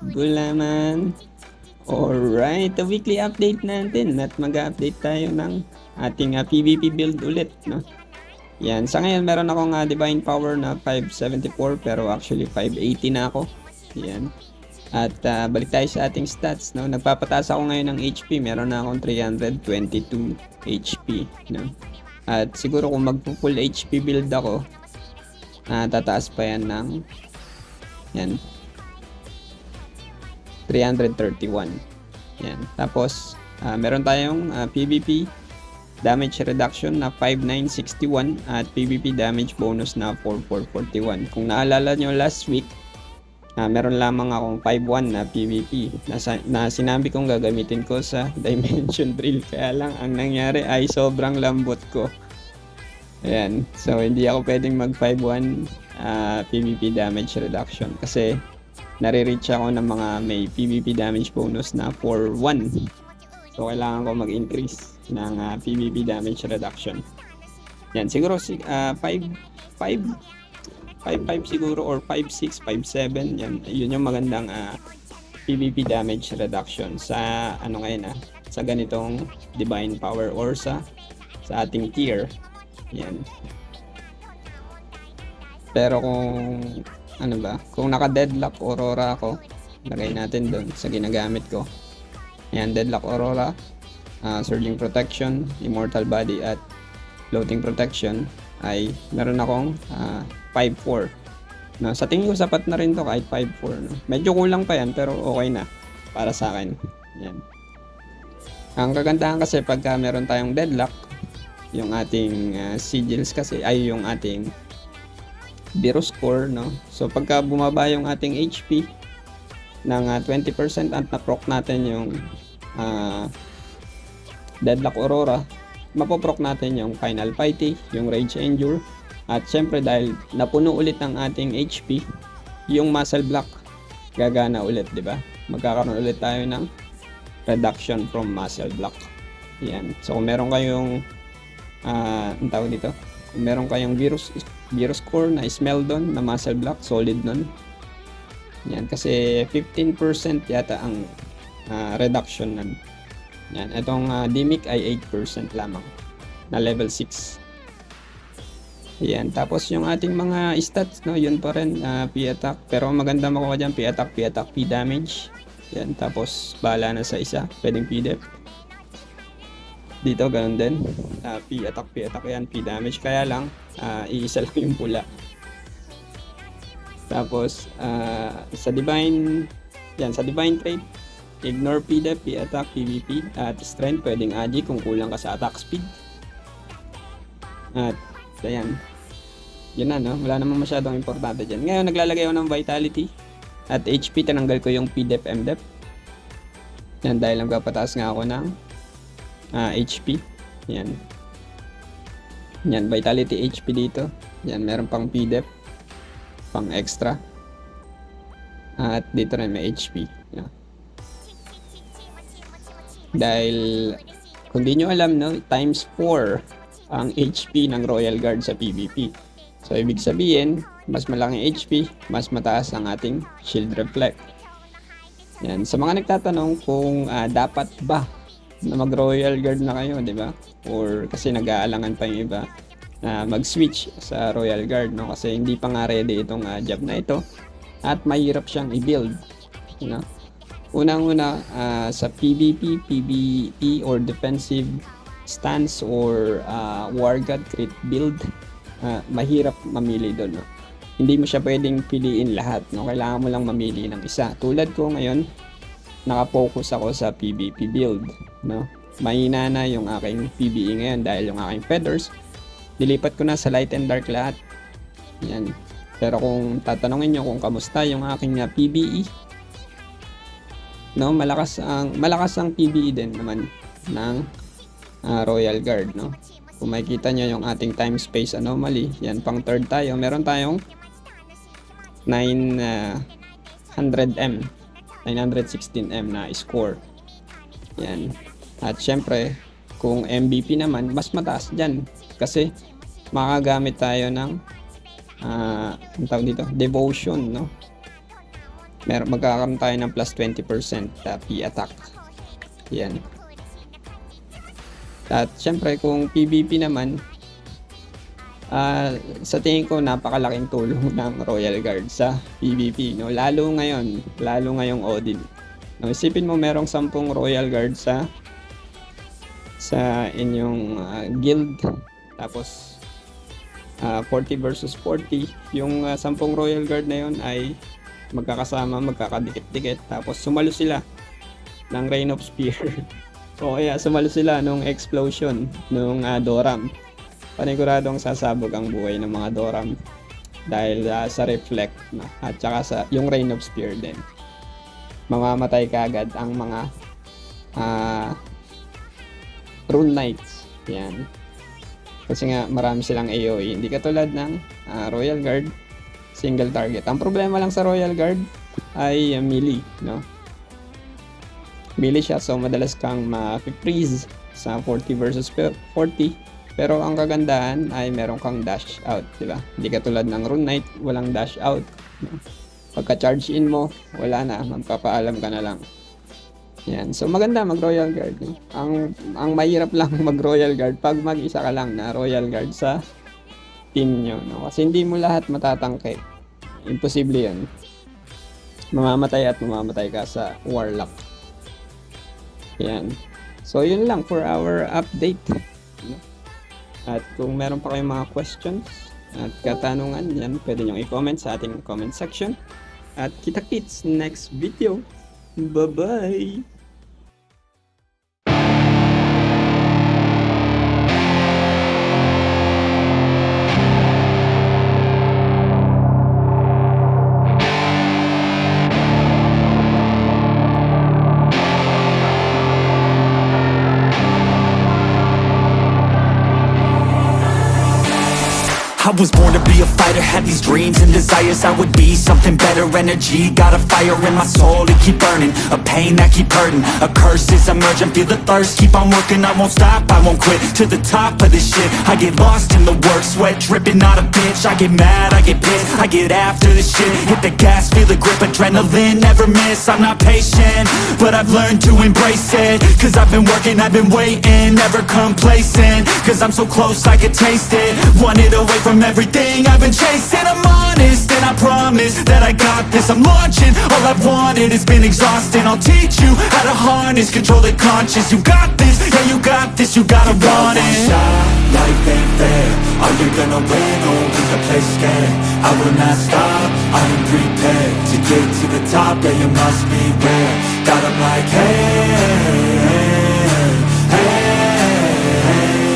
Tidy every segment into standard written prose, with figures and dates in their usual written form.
Gulaman. Alright, the weekly update natin at mag-update tayo ng ating PvP build ulit, no? Yan, sa ngayon meron akong Divine Power na 574 pero actually 580 na ako. Yan. At balik tayo sa ating stats, no? Nagpapataas ako ngayon ng HP, meron na akong 322 HP, no? At siguro kung magpo-full HP build ako, tataas pa yan ng yan 331. Yan. Tapos, meron tayong PvP damage reduction na 5961 at PvP damage bonus na 4441. Kung naalala nyo last week, meron lamang akong 5-1 na PvP na sinabi kong gagamitin ko sa Dimension Drill. Kaya lang, ang nangyari ay sobrang lambot ko. Ayan. So, hindi ako pwedeng mag 5-1 PvP damage reduction kasi nare-reach ako ng mga may PvP damage bonus na 4-1. So, kailangan ko mag-increase ng PvP damage reduction. Yan, siguro 5-5 siguro or 5-6, 5-7. Yan, yun yung magandang PvP damage reduction sa ano ngayon sa ganitong Divine Power or sa ating tier. Yan. Pero kung naka-deadlock Aurora ako, lagay natin doon sa ginagamit ko. Ayan, deadlock Aurora, surging protection, immortal body at floating protection ay meron akong 5-4. No, sa tingin ko sapat na rin to kahit 5-4. No? Medyo kulang pa yan pero okay na para sa akin. Yan. Ang kagandahan kasi pagka meron tayong deadlock, yung ating sigils kasi ay yung ating Biro score, no? So pagka bumaba yung ating HP ng 20% at na-proc natin yung Deadlock Aurora, mapoproc natin yung Final Fighting, yung Rage Endure, at syempre dahil napuno ulit ang ating HP, yung Muscle Block gagana ulit, di ba? Magkakaroon ulit tayo ng reduction from Muscle Block. Yan. So kung meron kayong ang tawag dito, kung meron kayong Biro score na Smeldon na Muscle Block, solid nun. Yan, kasi 15% yata ang reduction nun. Yan, itong Dimic ay 8% lamang na level 6. Yan, tapos yung ating mga stats, no, yun pa rin, P-attack. Pero maganda makuha dyan, P-attack, P-damage. Yan, tapos bahala na sa isa, pwedeng P-dep. Dito ganun din, P-attack yan, P-damage. Kaya lang, iisa lang yung pula. Tapos, sa Divine Trait, ignore P-dep, P-attack, PvP, at strength, pwedeng agi kung kulang ka sa attack speed. At, ayan. Yun na, no? Wala namang masyadong importante dyan. Ngayon, naglalagay ako ng Vitality. At HP, tinanggal ko yung P-dep, M-dep. Yan, dahil nagpapataas nga ako ng HP. Yan. Yan, Vitality HP dito. Yan, meron pang P-dep. Pang extra. At dito rin may HP. Yan. Dahil, kung di nyo alam, no, times 4 ang HP ng Royal Guard sa PvP. So, ibig sabihin, mas malaking HP, mas mataas ang ating Shield Reflect. Yan. Sa mga nagtatanong kung dapat ba na mag-Royal Guard na kayo, di ba? Or kasi nag-aalangan pa yung iba na mag-switch sa Royal Guard, no? Kasi hindi pa nga ready itong job na ito at mahirap siyang i-build, you know? Unang-una, sa PvP, PvE or defensive stance or War God crit build, mahirap mamili doon, no? Hindi mo siya pwedeng piliin lahat, no? Kailangan mo lang mamili ng isa. Tulad ko ngayon, naka-focus ako sa PvP build, no? Mahina na yung aking PvE ngayon dahil yung aking feathers nilipat ko na sa light and dark lahat. Yan. Pero kung tatanungin nyo kung kamusta yung aking PvE, no, malakas ang PvE din naman ng Royal Guard, no? Kung makikita nyo yung ating time space anomaly, yan, pang third tayo. Meron tayong 900M 916M na score. Yan. At syempre, kung MVP naman, mas mataas dyan. Kasi, makagamit tayo ng ang tawag dito, devotion, no? magkakaroon tayo ng plus 20% P attack. Yan. At syempre kung PvP naman, sa tingin ko napakalaking tulong ng Royal Guard sa PvP, no? Lalo ngayong Odin. No, isipin mo merong 10 Royal Guard sa inyong guild, tapos 40 versus 40. Yung 10 Royal Guard na yun ay magkakasama, magkakadikit-dikit, tapos sumalo sila ng Rain of Spear. O kaya sumalo sila nung explosion nung Doram. Paniguradong sasabog ang buhay ng mga Doram dahil sa reflect, no? At saka sa yung Rain of Spear din. Mamamatay kaagad ang mga Rune Knights. Yan. Kasi nga marami silang AoE. Hindi katulad ng Royal Guard, single target. Ang problema lang sa Royal Guard ay melee, no? Melee siya, so madalas kang ma-freeze sa 40 versus 40. Pero ang kagandahan ay meron kang dash out, di ba? Hindi katulad ng Rune Knight, walang dash out. Pagka-charge in mo, wala na, magpapaalam ka na lang. Yan. So maganda mag-Royal Guard. Ang mahirap lang mag-Royal Guard pag mag-isa ka lang na Royal Guard sa team nyo, no? Kasi hindi mo lahat matatangke. Imposible 'yun. Mamamatay ka sa Warlock. Yan. So yun lang for our update. At kung meron pa kayong mga questions at katanungan, yan, pwede nyo i-comment sa ating comment section. At kita-kits next video. Bye-bye! I was born to be a fighter, had these dreams and desires. I would be something better, energy, got a fire in my soul to keep burning, a pain that keep hurting, a curse is emerging, feel the thirst, keep on working, I won't stop, I won't quit, to the top of this shit, I get lost in the work, sweat dripping, not a bitch, I get mad, I get pissed, I get after this shit, hit the gas, feel the grip, adrenaline, never miss, I'm not patient, but I've learned to embrace it, cause I've been working, I've been waiting, never complacent, cause I'm so close, I can taste it, want it away from everything I've been chasing. I'm honest and I promise that I got this. I'm launching, all I've wanted has been exhausting. I'll teach you how to harness, control the conscious. You got this, yeah you got this, you gotta want it. Life ain't fair, are you gonna win or will you play scared? I will not stop, I am prepared to get to the top, yeah you must beware. Got 'em like hey, hey,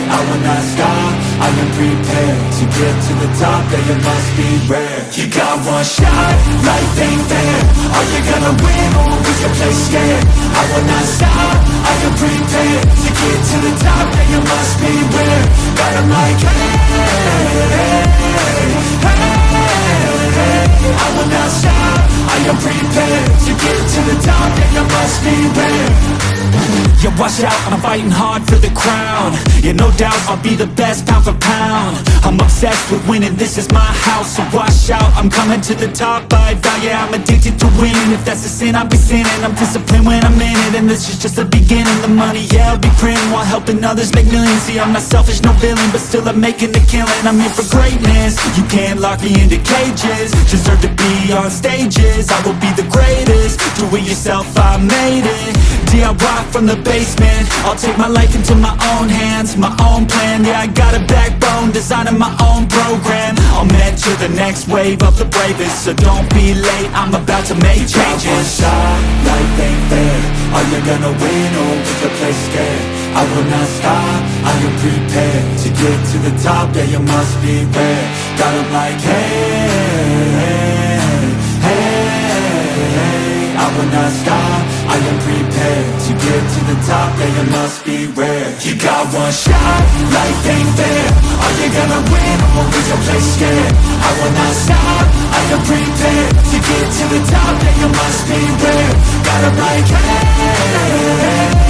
I will not stop, I am prepared to get to the top, yeah you must be rare. You got one shot, life ain't fair. Are you gonna win or will you play scared? I will not stop, I am prepared to get to the top, yeah you must be rare. Got 'em like hey, hey, I will not stop, I am prepared to get to the top, yeah you must be rare. Yeah, watch out, I'm fighting hard for the crown. Yeah, no doubt, I'll be the best pound for pound. I'm obsessed with winning, this is my house. So watch out, I'm coming to the top. I vow, yeah, I'm addicted to winning. If that's a sin, I'll be sinning. I'm disciplined when I'm in it, and this is just the beginning. The money, yeah, I'll be printing while helping others make millions. See, I'm not selfish, no villain, but still I'm making a killing. I'm here for greatness, you can't lock me into cages. Deserve to be on stages, I will be the greatest. Do it yourself, I made it. DIY from the basement, I'll take my life into my own hands, my own plan, yeah I got a backbone, designing my own program. I'll mentor the next wave of the bravest, so don't be late, I'm about to make changes. One shot, life ain't fair, are you gonna win or will you play scared? I will not stop, I am prepared to get to the top, yeah you must be rare. Got 'em like hey, hey, I will not stop, I am prepared to get to the top, yeah you must be rare. You got one shot, life ain't fair. Are you gonna win or will you play scared? I will not stop, I am prepared to get to the top, yeah you must be rare. Got 'em like hey,